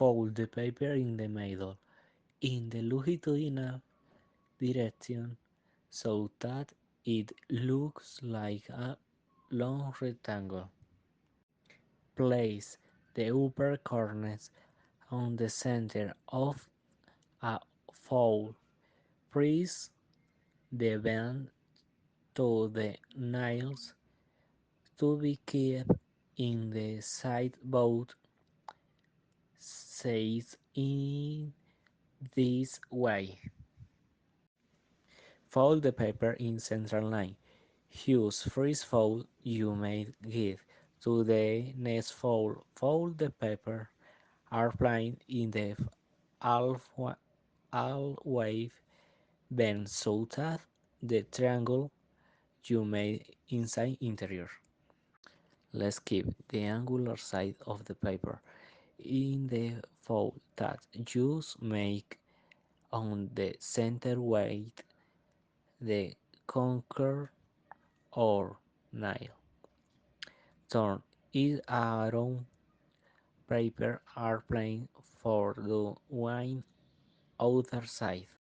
Fold the paper in the middle, in the longitudinal direction, so that it looks like a long rectangle. Place the upper corners on the center of a fold. Press the bend to the nails to be kept in the side both sides in this way. Fold the paper in central line. Use first fold you may get to the next fold. Fold the paper airplane in the half wave bend so that the triangle you made inside interior. Let's keep the angular side of the paper in the fold that you make on the center weight the conquer or nail. Turn it around paper airplane for the wine outer side.